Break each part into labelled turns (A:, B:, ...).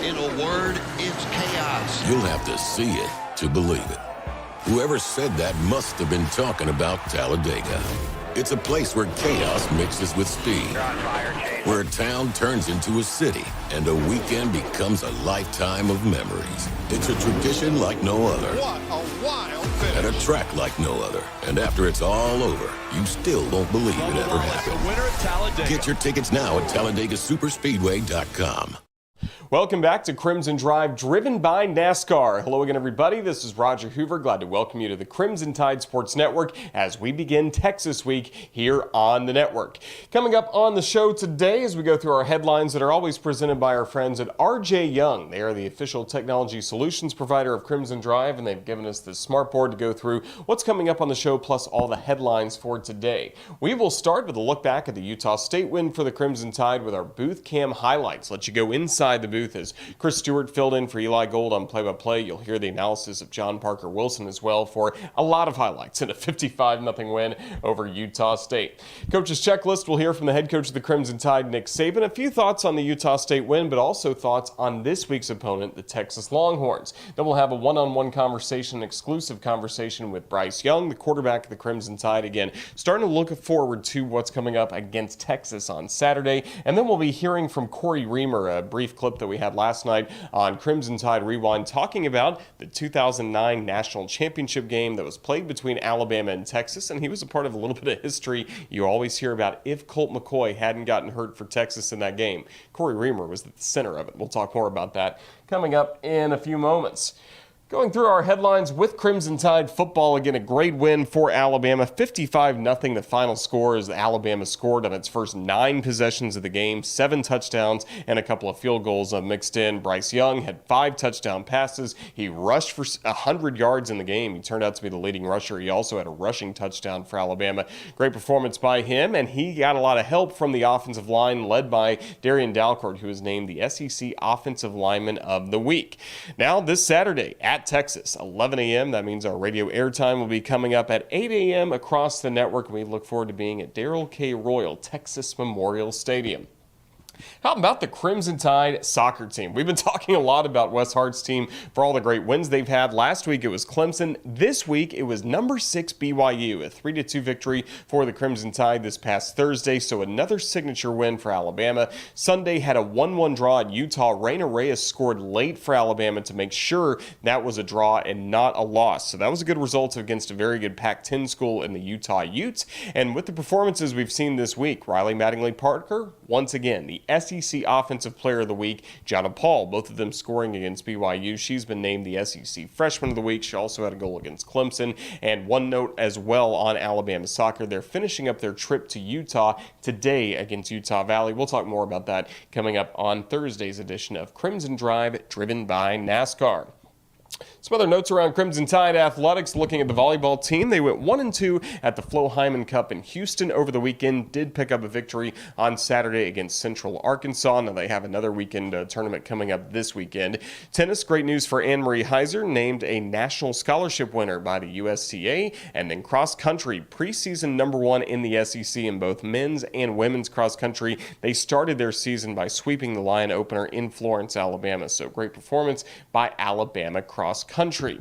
A: In a word, it's chaos.
B: You'll have to see it to believe it. Whoever said that must have been talking about Talladega. It's a place where chaos mixes with speed, where a town turns into a city, and a weekend becomes a lifetime of memories. It's a tradition like no other.
C: What a wild finish.
B: At a track like no other. And after it's all over, you still won't believe it ever happened.
D: The winner at Talladega.
B: Get your tickets now at TalladegaSuperspeedway.com.
E: Welcome back to Crimson Drive, driven by NASCAR. Hello again, everybody. This is Roger Hoover. Glad to welcome you to the Crimson Tide Sports Network as we begin Texas Week here on the network. Coming up on the show today as we go through our headlines that are always presented by our friends at RJ Young. They are the official technology solutions provider of Crimson Drive, and they've given us the smart board to go through what's coming up on the show, plus all the headlines for today. We will start with a look back at the Utah State win for the Crimson Tide with our booth cam highlights. Let you go inside the booth as Chris Stewart filled in for Eli Gold on play-by-play. You'll hear the analysis of John Parker Wilson as well for a lot of highlights in a 55-0 win over Utah State. Coach's checklist, we'll hear from the head coach of the Crimson Tide, Nick Saban. A few thoughts on the Utah State win, but also thoughts on this week's opponent, the Texas Longhorns. Then we'll have a one-on-one conversation, exclusive conversation with Bryce Young, the quarterback of the Crimson Tide. Again, starting to look forward to what's coming up against Texas on Saturday. And then we'll be hearing from Cory Reamer, a brief clip that we had last night on Crimson Tide Rewind, talking about the 2009 national championship game that was played between Alabama and Texas, and he was a part of a little bit of history you always hear about if Colt McCoy hadn't gotten hurt for Texas in that game. Cory Reamer was at the center of it. We'll talk more about that coming up in a few moments. Going through our headlines with Crimson Tide football, again, a great win for Alabama, 55-0. The final score is Alabama scored on its first 9 possessions of the game, 7 touchdowns and a couple of field goals mixed in. Bryce Young had 5 touchdown passes. He rushed for 100 yards in the game. He turned out to be the leading rusher. He also had a rushing touchdown for Alabama. Great performance by him, and he got a lot of help from the offensive line led by Darian Dalcourt, who was named the SEC Offensive Lineman of the Week. Now, this Saturday at Texas, 11 a.m. That means our radio airtime will be coming up at 8 a.m. across the network. We look forward to being at Darrell K. Royal Texas Memorial Stadium. How about the Crimson Tide soccer team? We've been talking a lot about Wes Hart's team for all the great wins they've had. Last week it was Clemson. This week it was number 6 BYU, a 3-2 victory for the Crimson Tide this past Thursday. So another signature win for Alabama. Sunday had a 1-1 draw at Utah. Reyna Reyes scored late for Alabama to make sure that was a draw and not a loss. So that was a good result against a very good Pac-10 school in the Utah Utes. And with the performances we've seen this week, Riley Mattingly Parker, once again, the SEC Offensive Player of the Week, Jonna Paul, both of them scoring against BYU. She's been named the SEC Freshman of the Week. She also had a goal against Clemson. And one note as well on Alabama soccer, they're finishing up their trip to Utah today against Utah Valley. We'll talk more about that coming up on Thursday's edition of Crimson Drive, driven by NASCAR. Some other notes around Crimson Tide athletics. Looking at the volleyball team, they went 1-2 at the Flo Hyman Cup in Houston over the weekend. Did pick up a victory on Saturday against Central Arkansas. Now they have another weekend tournament coming up this weekend. Tennis, great news for Anne-Marie Heiser, named a national scholarship winner by the USTA. And then cross country, preseason number 1 in the SEC in both men's and women's cross country. They started their season by sweeping the Lion opener in Florence, Alabama. So great performance by Alabama cross country.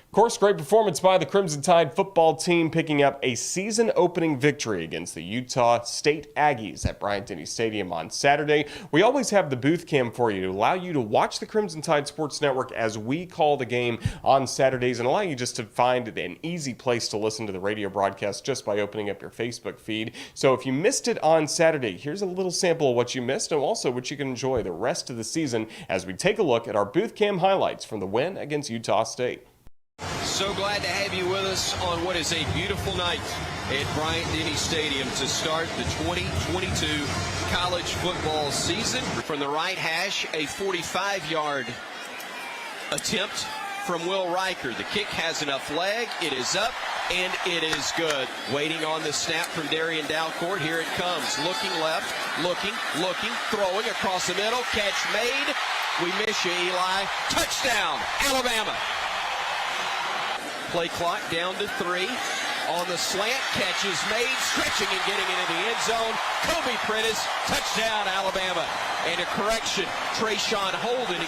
E: Of course, great performance by the Crimson Tide football team, picking up a season-opening victory against the Utah State Aggies at Bryant-Denny Stadium on Saturday. We always have the booth cam for you to allow you to watch the Crimson Tide Sports Network as we call the game on Saturdays and allow you just to find an easy place to listen to the radio broadcast just by opening up your Facebook feed. So if you missed it on Saturday, here's a little sample of what you missed and also what you can enjoy the rest of the season as we take a look at our booth cam highlights from the win against Utah State.
D: So glad to have you with us on what is a beautiful night at Bryant-Denny Stadium to start the 2022 college football season. From the right hash, a 45-yard attempt from Will Riker. The kick has enough leg. It is up, and it is good. Waiting on the snap from Darian Dalcourt. Here it comes. Looking left, looking, throwing across the middle. Catch made. We miss you, Eli. Touchdown, Alabama. Play clock down to 3. on the slant, catch is made, stretching and getting into the end zone. Kobe Prentice, touchdown Alabama. And a correction, Trayshawn Holden,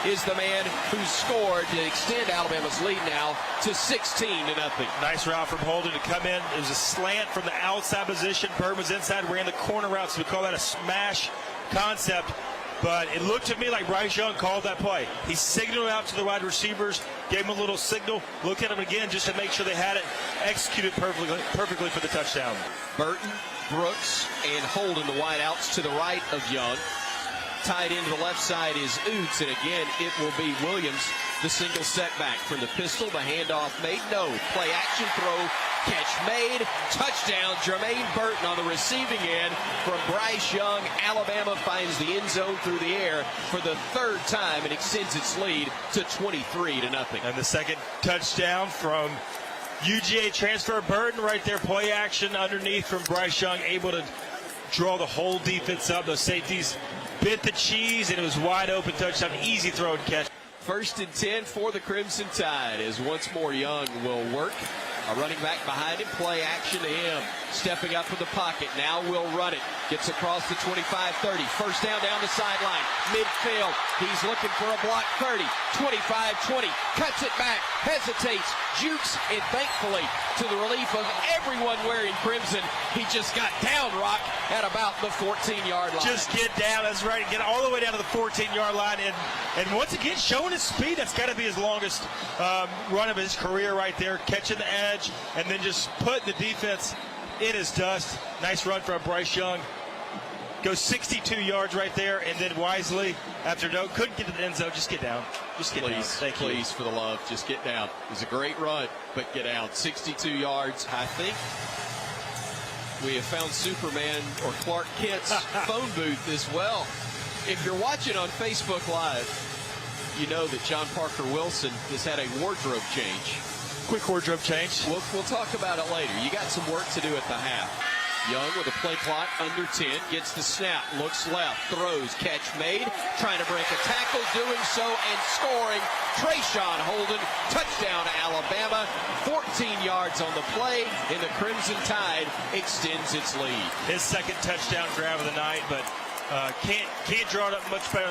D: is the man who scored to extend Alabama's lead now to 16-0.
F: Nice route from Holden to come in. It was a slant from the outside position. Bird was inside, ran the corner route, so we call that a smash concept. But it looked to me like Bryce Young called that play. He signaled out to the wide receivers, gave them a little signal, looked at them again just to make sure they had it executed perfectly for the touchdown.
D: Burton, Brooks, and Holden, the wideouts to the right of Young. Tied into the left side is Oots, and again, it will be Williams, the single setback from the pistol. The handoff made, no. Play action throw, catch made, touchdown. Jermaine Burton on the receiving end from Bryce Young. Alabama finds the end zone through the air for the third time and extends its lead to 23-0.
F: And the second touchdown from UGA transfer. Burton right there, play action underneath from Bryce Young, able to draw the whole defense up. Those safeties bit the cheese, and it was wide open touchdown, easy throw and catch.
D: 1st and 10 for the Crimson Tide as once more Young will work. A running back behind him, play action to him. Stepping up in the pocket, now will run it. Gets across the 25-30. First down the sideline, midfield. He's looking for a block 30, 25-20. Cuts it back, hesitates, jukes, and thankfully, to the relief of everyone wearing crimson, he just got down, Rock, at about the 14-yard line.
F: Just get down, that's right. Get all the way down to the 14-yard line. And once again, showing his speed. That's got to be his longest run of his career right there. Catching the edge and then just putting the defense in his dust. Nice run from Bryce Young. Goes 62 yards right there, and then wisely, after no, couldn't get to the end zone, just get down. Just get down. Thank you.
D: Please, for the love, just get down. It was a great run, but get down. 62 yards. I think we have found Superman or Clark Kent's phone booth as well. If you're watching on Facebook Live, you know that John Parker Wilson has had a wardrobe change.
F: Quick wardrobe change.
D: We'll talk about it later. You got some work to do at the half. Young with a play clock under 10, gets the snap, looks left, throws, catch made, trying to break a tackle, doing so and scoring. Trayshawn Holden, touchdown Alabama, 14 yards on the play, and the Crimson Tide extends its lead.
F: His second touchdown grab of the night, but can't draw it up much better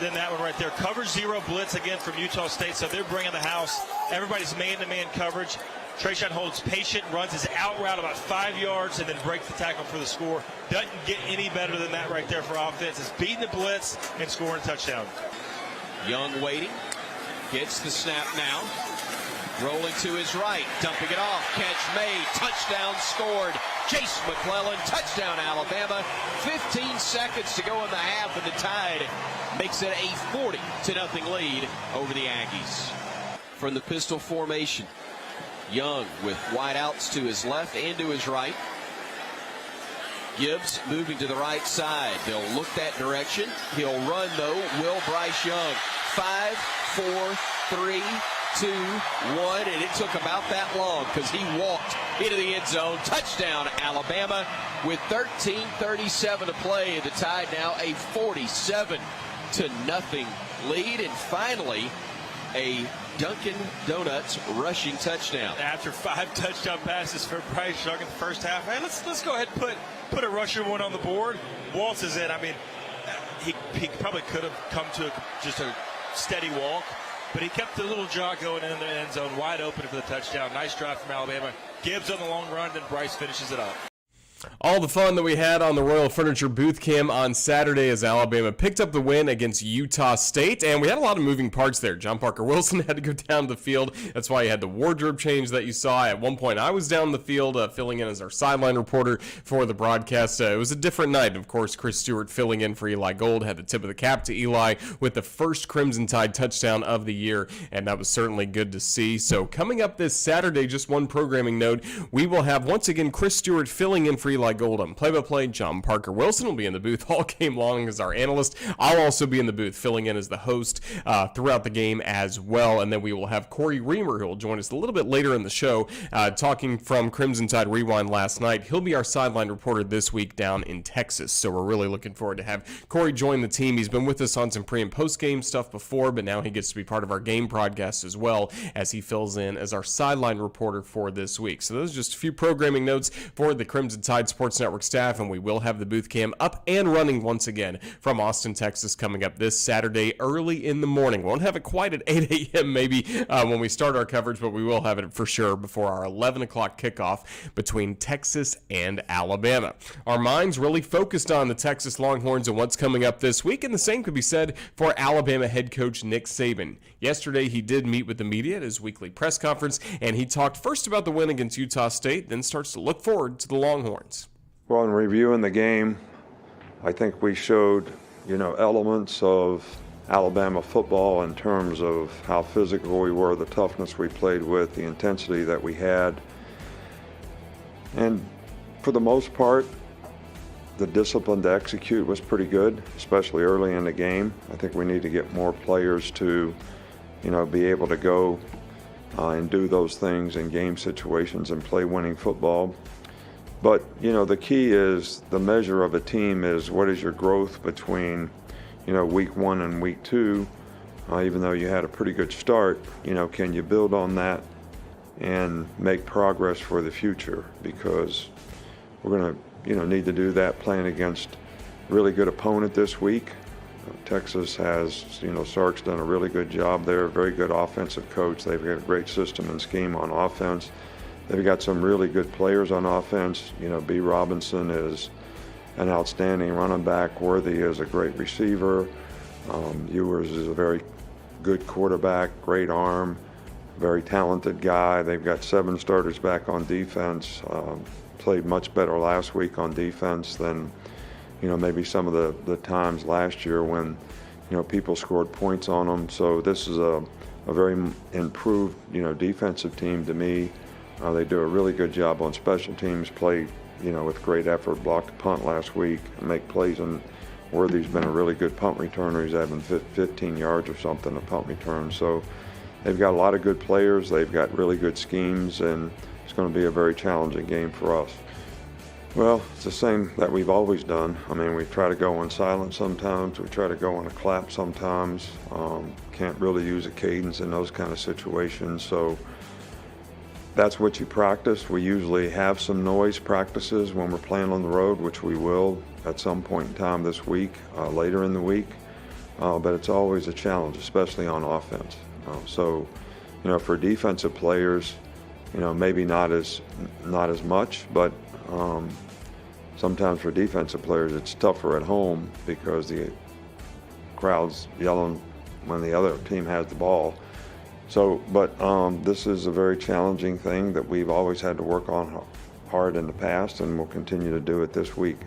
F: than that one right there. Cover zero blitz again from Utah State, so they're bringing the house. Everybody's man-to-man coverage. Trayshawn Holden's patient, runs his out route about 5 yards and then breaks the tackle for the score. Doesn't get any better than that right there for offense. It's beating the blitz and scoring a touchdown.
D: Young waiting, gets the snap now. Rolling to his right, dumping it off, catch made, touchdown scored. Chase McClellan, touchdown Alabama. 15 seconds to go in the half, and the Tide makes it a 40-0 lead over the Aggies. From the pistol formation, Young with wideouts to his left and to his right. Gibbs moving to the right side. They'll look that direction. He'll run, though, will Bryce Young. 5, 4, 3, 2, 1, and it took about that long because he walked into the end zone. Touchdown, Alabama, with 13:37 to play. The Tide now a 47-0 lead, and finally a Dunkin' Donuts rushing touchdown.
F: After 5 touchdown passes for Bryce Young in the first half, hey, let's go ahead and put a rusher one on the board. Waltz is in. I mean, he probably could have come to just a steady walk, but he kept the little jog going in the end zone, wide open for the touchdown. Nice drive from Alabama. Gibbs on the long run, then Bryce finishes it up.
E: All the fun that we had on the Royal Furniture Booth Cam on Saturday as Alabama picked up the win against Utah State, and we had a lot of moving parts there. John Parker Wilson had to go down the field. That's why he had the wardrobe change that you saw. At one point, I was down the field filling in as our sideline reporter for the broadcast. It was a different night. Of course, Chris Stewart filling in for Eli Gold had the tip of the cap to Eli with the first Crimson Tide touchdown of the year, and that was certainly good to see. So coming up this Saturday, just one programming note, we will have once again Chris Stewart filling in for Eli Goldham. Play-by-play, John Parker Wilson will be in the booth all game long as our analyst. I'll also be in the booth filling in as the host throughout the game as well. And then we will have Cory Reamer, who will join us a little bit later in the show, talking from Crimson Tide Rewind last night. He'll be our sideline reporter this week down in Texas. So we're really looking forward to have Cory join the team. He's been with us on some pre- and post-game stuff before, but now he gets to be part of our game broadcast as well as he fills in as our sideline reporter for this week. So those are just a few programming notes for the Crimson Tide Sports Network staff, and we will have the booth cam up and running once again from Austin, Texas, coming up this Saturday early in the morning. Won't have it quite at 8 a.m. maybe when we start our coverage, but we will have it for sure before our 11 o'clock kickoff between Texas and Alabama. Our minds really focused on the Texas Longhorns and what's coming up this week, and the same could be said for Alabama head coach Nick Saban. Yesterday, he did meet with the media at his weekly press conference, and he talked first about the win against Utah State, then starts to look forward to the Longhorns.
G: Well, in reviewing the game, I think we showed, elements of Alabama football in terms of how physical we were, the toughness we played with, the intensity that we had. And for the most part, the discipline to execute was pretty good, especially early in the game. I think we need to get more players to, be able to go and do those things in game situations and play winning football. But, the key is the measure of a team is what is your growth between, week 1 and week 2. Even though you had a pretty good start, can you build on that and make progress for the future? Because we're going to, need to do that playing against a really good opponent this week. Texas has, Sark's done a really good job there, very good offensive coach. They've got a great system and scheme on offense. They've got some really good players on offense. B. Robinson is an outstanding running back. Worthy is a great receiver. Ewers is a very good quarterback, great arm, very talented guy. They've got 7 starters back on defense. Played much better last week on defense than, maybe some of the times last year when, people scored points on them. So this is a very improved, defensive team to me. They do a really good job on special teams, play, with great effort, blocked a punt last week, and make plays. And Worthy's been a really good punt returner. He's having 15 yards or something a punt return. So they've got a lot of good players. They've got really good schemes, and it's going to be a very challenging game for us. Well, it's the same that we've always done. I mean, we try to go on silent sometimes. We try to go on a clap sometimes. Can't really use a cadence in those kind of situations. So that's what you practice. We usually have some noise practices when we're playing on the road, which we will at some point in time this week, later in the week. But it's always a challenge, especially on offense. So, for defensive players, maybe not as much, but sometimes for defensive players it's tougher at home because the crowd's yelling when the other team has the ball. So, but this is a very challenging thing that we've always had to work on hard in the past, and we'll continue to do it this week.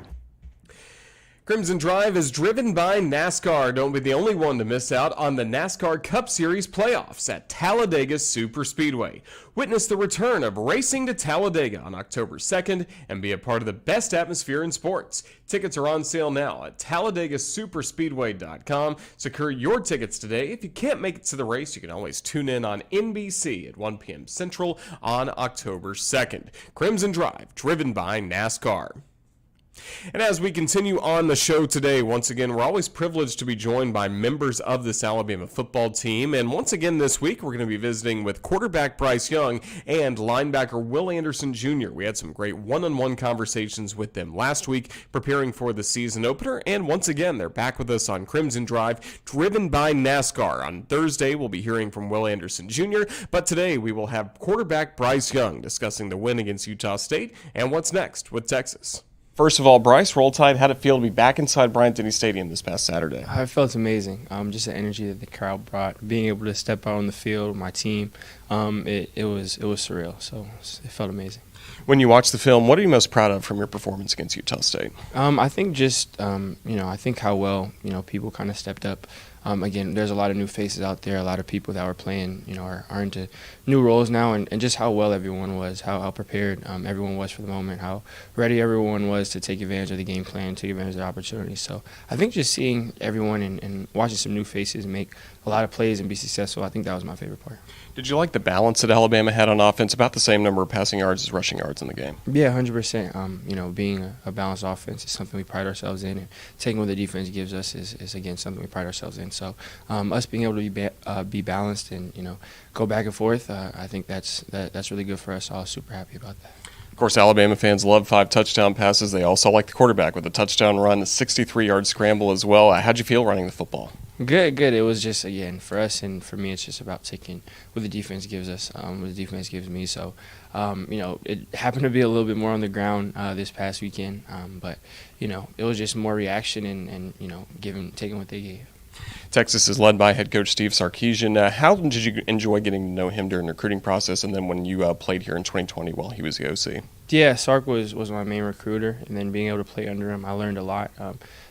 E: Crimson Drive is driven by NASCAR. Don't be the only one to miss out on the NASCAR Cup Series playoffs at Talladega Superspeedway. Witness the return of racing to Talladega on October 2nd and be a part of the best atmosphere in sports. Tickets are on sale now at TalladegaSuperspeedway.com. Secure your tickets today. If you can't make it to the race, you can always tune in on NBC at 1 p.m. Central on October 2nd. Crimson Drive, driven by NASCAR. And as we continue on the show today, once again, we're always privileged to be joined by members of this Alabama football team. And once again this week, we're going to be visiting with quarterback Bryce Young and linebacker Will Anderson Jr. We had some great one-on-one conversations with them last week, preparing for the season opener. And once again, they're back with us on Crimson Drive, driven by NASCAR. On Thursday, we'll be hearing from Will Anderson Jr., but today we will have quarterback Bryce Young discussing the win against Utah State and what's next with Texas. First of all, Bryce, Roll Tide, how'd it feel to be back inside Bryant-Denny Stadium this past Saturday?
H: I felt amazing. Just the energy that the crowd brought, being able to step out on the field, my team, it was surreal. So it felt amazing.
E: When you watch the film, what are you most proud of from your performance against Utah State?
H: I think just I think how well people kind of stepped up. again, there's a lot of new faces out there, a lot of people that were playing, are into new roles now, and just how well everyone was, how prepared everyone was for the moment, how ready everyone was to take advantage of the game plan, take advantage of the opportunity. So I think just seeing everyone and watching some new faces make a lot of plays and be successful, I think that was my favorite part.
E: Did you like the balance that Alabama had on offense? About the same number of passing yards as rushing yards in the game.
H: Yeah, 100%. Being a balanced offense is something we pride ourselves in, and taking what the defense gives us is again something we pride ourselves in. So us being able to be balanced and go back and forth, I think that's really good for us all. Super happy about that.
E: Of course, Alabama fans love 5 touchdown passes. They also like the quarterback with a touchdown run, a 63-yard scramble as well. How'd you feel running the football?
H: Good. It was just, again, for us and for me, it's just about taking what the defense gives us, what the defense gives me. So, it happened to be a little bit more on the ground this past weekend, but, it was just more reaction and taking what they gave.
E: Texas is led by head coach Steve Sarkisian. How did you enjoy getting to know him during the recruiting process and then when you played here in 2020 while he was the OC?
H: Yeah, Sark was my main recruiter, and then being able to play under him, I learned a lot.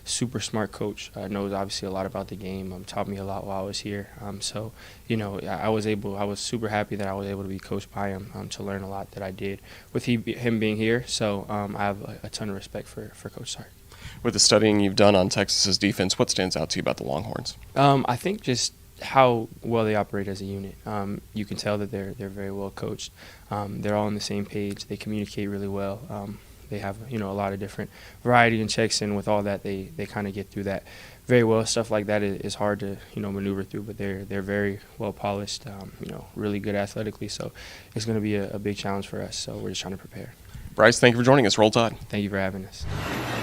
H: Super smart coach, knows obviously a lot about the game, taught me a lot while I was here. I was super happy that I was able to be coached by him to learn a lot that I did with him being here. So I have a ton of respect for Coach Sark.
E: With the studying you've done on Texas's defense, what stands out to you about the Longhorns?
H: I think just how well they operate as a unit. You can tell that they're very well coached. They're all on the same page. They communicate really well. They have a lot of different variety and checks, and with all that, they kind of get through that very well. Stuff like that is hard to maneuver through, but they're very well polished. Really good athletically. So it's going to be a big challenge for us. So we're just trying to prepare.
E: Bryce, thank you for joining us. Roll Tide.
H: Thank you for having us.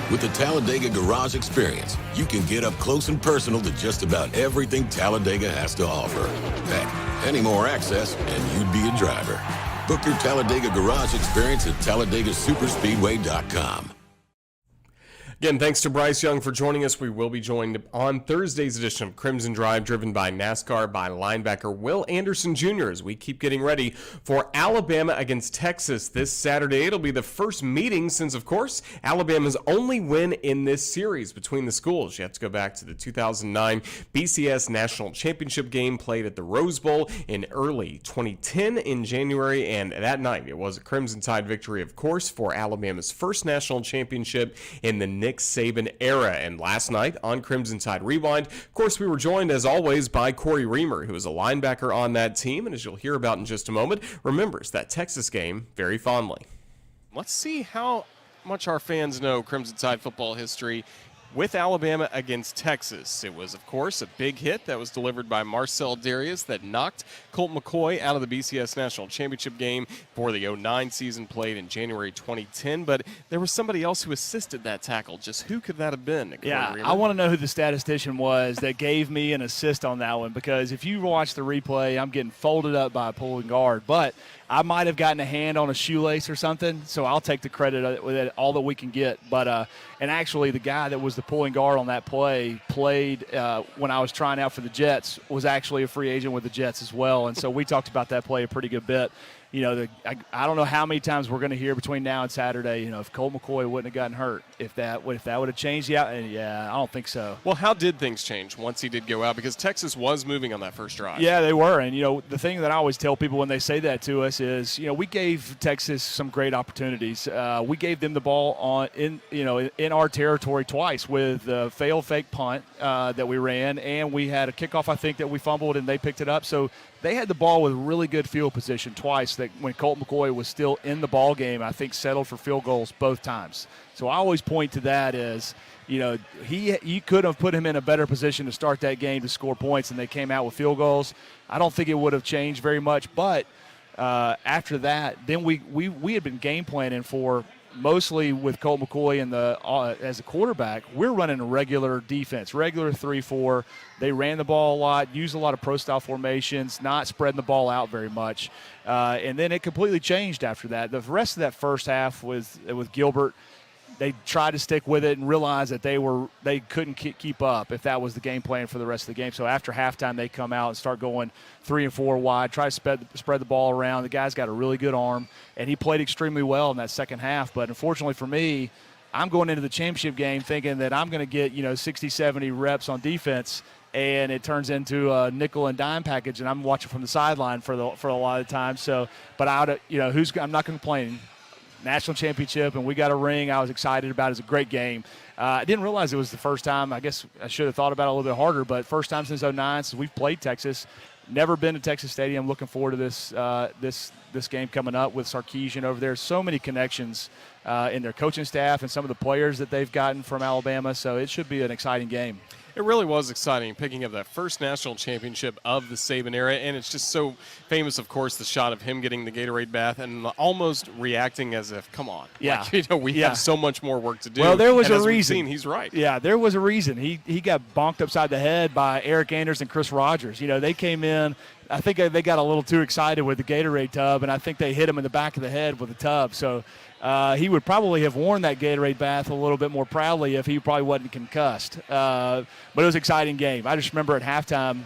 B: With the Talladega Garage Experience, you can get up close and personal to just about everything Talladega has to offer. Heck, any more access, and you'd be a driver. Book your Talladega Garage Experience at TalladegaSuperspeedway.com.
E: Again, thanks to Bryce Young for joining us. We will be joined on Thursday's edition of Crimson Drive, driven by NASCAR, by linebacker Will Anderson Jr. as we keep getting ready for Alabama against Texas this Saturday. It'll be the first meeting since, of course, Alabama's only win in this series between the schools. You have to go back to the 2009 BCS National Championship game played at the Rose Bowl in early 2010 in January, and that night it was a Crimson Tide victory, of course, for Alabama's first national championship in the Nick Saban era. And last night on Crimson Tide Rewind, of course, we were joined as always by Cory Reamer, who is a linebacker on that team, and as you'll hear about in just a moment, remembers that Texas game very fondly. Let's see how much our fans know Crimson Tide football history with Alabama against Texas. It was, of course, a big hit that was delivered by Marcel Darius that knocked Colt McCoy out of the BCS National Championship game for the 09 season played in January 2010. But there was somebody else who assisted that tackle. Just who could that have been?
I: Yeah, I want to know who the statistician was that gave me an assist on that one, because if you watch the replay, I'm getting folded up by a pulling guard. But I might have gotten a hand on a shoelace or something, so I'll take the credit with it, all that we can get. But and actually, the guy that was the pulling guard on that play played when I was trying out for the Jets, was actually a free agent with the Jets as well. And so we talked about that play a pretty good bit. I don't know how many times we're going to hear between now and Saturday, if Colt McCoy wouldn't have gotten hurt, if that would have changed the out. Yeah, I don't think so.
E: Well, how did things change once he did go out? Because Texas was moving on that first drive.
I: Yeah, they were. And, the thing that I always tell people when they say that to us is, we gave Texas some great opportunities. We gave them the ball in our territory twice with the failed fake punt that we ran, and we had a kickoff, I think, that we fumbled and they picked it up. So they had the ball with really good field position twice, that when Colt McCoy was still in the ball game, I think settled for field goals both times. So I always point to that as, you could have put him in a better position to start that game to score points, and they came out with field goals. I don't think it would have changed very much, but after that, then we had been game planning for, mostly with Colt McCoy as a quarterback, we're running a regular defense, regular 3-4. They ran the ball a lot, used a lot of pro-style formations, not spreading the ball out very much. And then it completely changed after that. The rest of that first half with Gilbert, they tried to stick with it and realized that they couldn't keep up if that was the game plan for the rest of the game. So after halftime, they come out and start going 3 and 4 wide, try to spread the ball around. The guy's got a really good arm, and he played extremely well in that second half. But unfortunately for me, I'm going into the championship game thinking that I'm going to get 60, 70 reps on defense, and it turns into a nickel and dime package, and I'm watching from the sideline for a lot of the time. So, but I'm not complaining. National championship, and we got a ring. I was excited about it. It was a great game. I didn't realize it was the first time. I guess I should have thought about it a little bit harder, but first time since '09 since we've played Texas. Never been to Texas Stadium. Looking forward to this game coming up with Sarkisian over there. So many connections in their coaching staff and some of the players that they've gotten from Alabama. So it should be an exciting game.
E: It really was exciting picking up that first national championship of the Saban era, and it's just so famous, of course, the shot of him getting the Gatorade bath and almost reacting as if, come on.
I: Yeah.
E: Like, we have so much more work to do.
I: Well, there was
E: and
I: a
E: as
I: reason.
E: We've seen, he's right.
I: Yeah, there was a reason. He got bonked upside the head by Eric Anders and Chris Rogers. They came in. I think they got a little too excited with the Gatorade tub, and I think they hit him in the back of the head with the tub. So he would probably have worn that Gatorade bath a little bit more proudly if he probably wasn't concussed. But it was an exciting game. I just remember at halftime,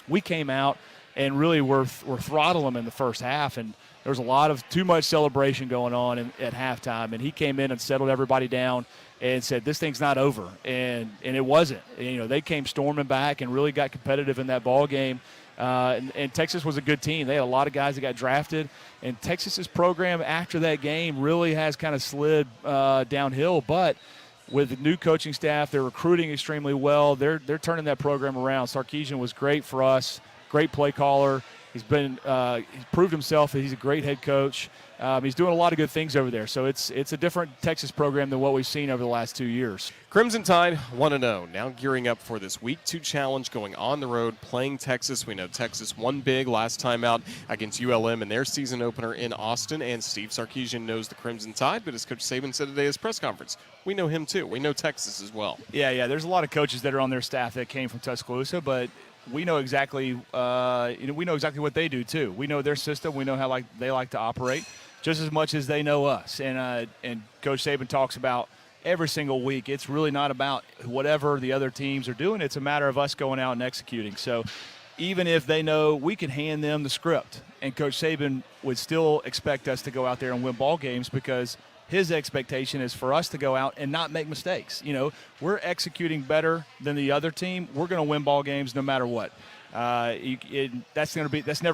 I: we came out and really were throttling him in the first half, and there was a lot of too much celebration going on at halftime. And he came in and settled everybody down and said, this thing's not over. And it wasn't. They came storming back and really got competitive in that ball game. And Texas was a good team. They had a lot of guys that got drafted. And Texas's program after that game really has kind of slid downhill. But with the new coaching staff, they're recruiting extremely well. They're turning that program around. Sarkisian was great for us, great play caller. He's proved himself that he's a great head coach. He's doing a lot of good things over there. So it's a different Texas program than what we've seen over the last 2 years.
E: Crimson Tide 1-0, now gearing up for this Week 2 challenge, going on the road, playing Texas. We know Texas won big last time out against ULM in their season opener in Austin, and Steve Sarkisian knows the Crimson Tide, but as Coach Saban said today at his press conference, we know him too. We know Texas as well.
I: Yeah, there's a lot of coaches that are on their staff that came from Tuscaloosa, but we know exactly what they do too. We know their system. We know how they like to operate, just as much as they know us. And Coach Saban talks about every single week. It's really not about whatever the other teams are doing. It's a matter of us going out and executing. So even if they know we can hand them the script, and Coach Saban would still expect us to go out there and win ball games because his expectation is for us to go out and not make mistakes. We're executing better than the other team. We're going to win ball games no matter what. That's never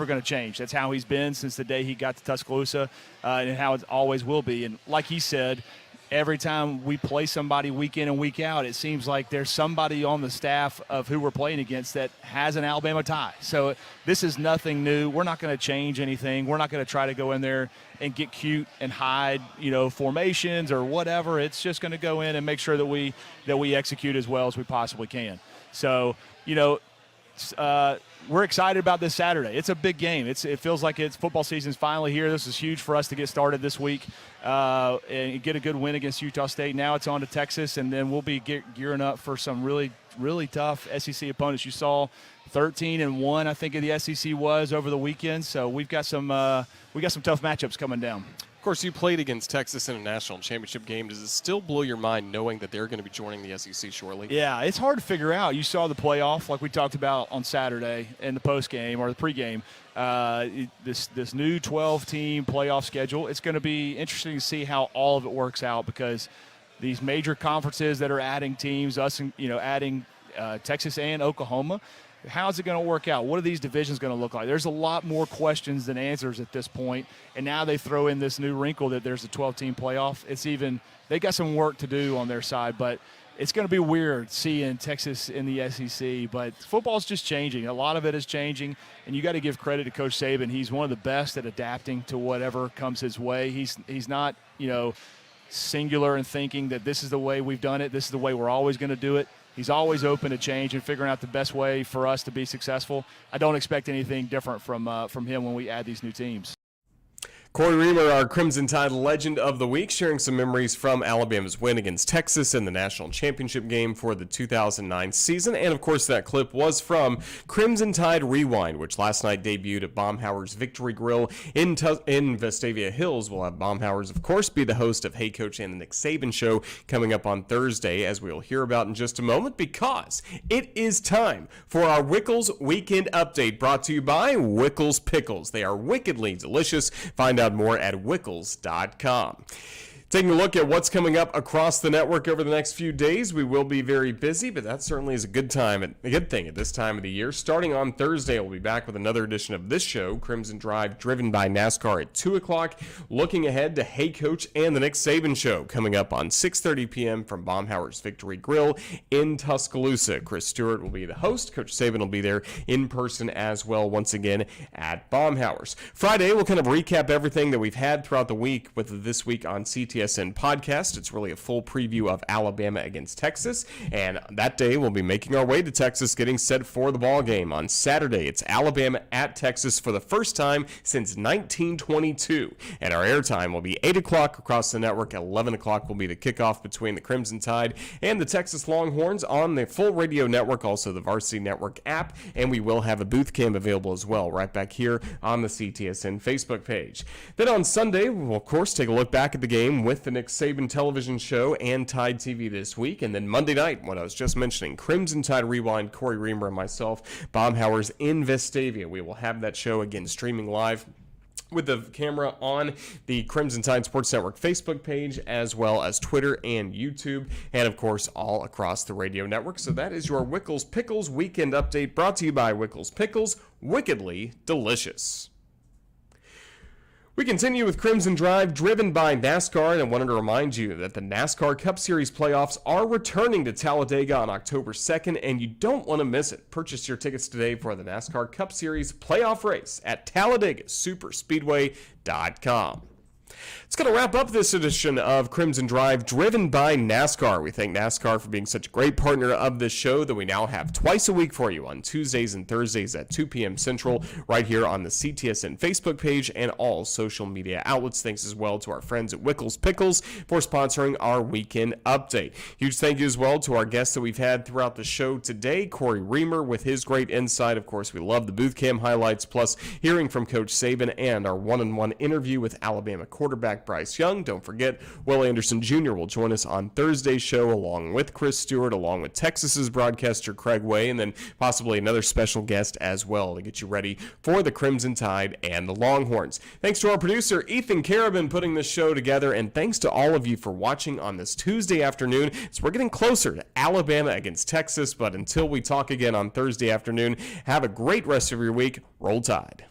I: going to change. That's how he's been since the day he got to Tuscaloosa, and how it always will be. And like he said, every time we play somebody week in and week out, it seems like there's somebody on the staff of who we're playing against that has an Alabama tie. So this is nothing new. We're not going to change anything. We're not going to try to go in there and get cute and hide, formations or whatever. It's just going to go in and make sure that we execute as well as we possibly can. So, we're excited about this Saturday. It's a big game. It feels like football season's finally here. This is huge for us to get started this week and get a good win against Utah State. Now it's on to Texas, and then we'll be gearing up for some really, really tough SEC opponents. You saw 13-1, I think, of the SEC was over the weekend. So we've got some tough matchups coming down.
E: Of course, you played against Texas in a national championship game. Does it still blow your mind knowing that they're going to be joining the SEC shortly?
I: Yeah, it's hard to figure out. You saw the playoff, like we talked about on Saturday in the postgame or the pregame. This new 12-team playoff schedule. It's going to be interesting to see how all of it works out, because these major conferences that are adding teams, adding Texas and Oklahoma. How's it going to work out? What are these divisions going to look like? There's a lot more questions than answers at this point. And now they throw in this new wrinkle that there's a 12-team playoff. They got some work to do on their side, but it's going to be weird seeing Texas in the SEC. But football's just changing. A lot of it is changing, and you got to give credit to Coach Saban. He's one of the best at adapting to whatever comes his way. He's not, singular in thinking that this is the way we've done it. This is the way we're always going to do it. He's always open to change and figuring out the best way for us to be successful. I don't expect anything different from him when we add these new teams.
E: Cory Reamer, our Crimson Tide Legend of the Week, sharing some memories from Alabama's win against Texas in the national championship game for the 2009 season. And, of course, that clip was from Crimson Tide Rewind, which last night debuted at Baumhauer's Victory Grill in Vestavia Hills. We'll have Baumhauer's, of course, be the host of Hey Coach and the Nick Saban Show coming up on Thursday, as we'll hear about in just a moment, because it is time for our Wickles Weekend Update, brought to you by Wickles Pickles. They are wickedly delicious. Find out more at wickles.com. Taking a look at what's coming up across the network over the next few days, we will be very busy, but that certainly is a good thing at this time of the year. Starting on Thursday, we'll be back with another edition of this show, Crimson Drive, driven by NASCAR at 2 o'clock. Looking ahead to Hey Coach and the Nick Saban Show coming up on 6:30 p.m. from Baumhauer's Victory Grill in Tuscaloosa. Chris Stewart will be the host. Coach Saban will be there in person as well, once again at Baumhauer's. Friday, we'll kind of recap everything that we've had throughout the week with This Week on CTSN podcast. It's really a full preview of Alabama against Texas, and that day we'll be making our way to Texas, getting set for the ball game. On Saturday, it's Alabama at Texas for the first time since 1922, and our airtime will be 8 o'clock across the network. 11 o'clock will be the kickoff between the Crimson Tide and the Texas Longhorns on the full radio network, also the Varsity Network app, and we will have a booth cam available as well right back here on the CTSN Facebook page. Then on Sunday, we'll of course take a look back at the game with the Nick Saban television show and Tide TV this week. And then Monday night, what I was just mentioning, Crimson Tide Rewind, Cory Reamer and myself, Baumhauer's in Vestavia. We will have that show again streaming live with the camera on the Crimson Tide Sports Network Facebook page, as well as Twitter and YouTube, and of course all across the radio network. So that is your Wickles Pickles weekend update, brought to you by Wickles Pickles, wickedly delicious. We continue with Crimson Drive, driven by NASCAR, and I wanted to remind you that the NASCAR Cup Series playoffs are returning to Talladega on October 2nd, and you don't want to miss it. Purchase your tickets today for the NASCAR Cup Series playoff race at TalladegaSuperspeedway.com. It's going to wrap up this edition of Crimson Drive, driven by NASCAR. We thank NASCAR for being such a great partner of this show that we now have twice a week for you on Tuesdays and Thursdays at 2 p.m. Central, right here on the CTSN Facebook page and all social media outlets. Thanks as well to our friends at Wickles Pickles for sponsoring our weekend update. Huge thank you as well to our guests that we've had throughout the show today. Cory Reamer with his great insight. Of course, we love the booth cam highlights, plus hearing from Coach Saban and our one-on-one interview with Alabama quarterback Bryce Young. Don't forget, Will Anderson Jr. will join us on Thursday's show, along with Chris Stewart, along with Texas's broadcaster Craig Way, and then possibly another special guest as well to get you ready for the Crimson Tide and the Longhorns. Thanks to our producer Ethan Carabin putting this show together, and thanks to all of you for watching on this Tuesday afternoon. So we're getting closer to Alabama against Texas, but until we talk again on Thursday afternoon, have a great rest of your week. Roll Tide.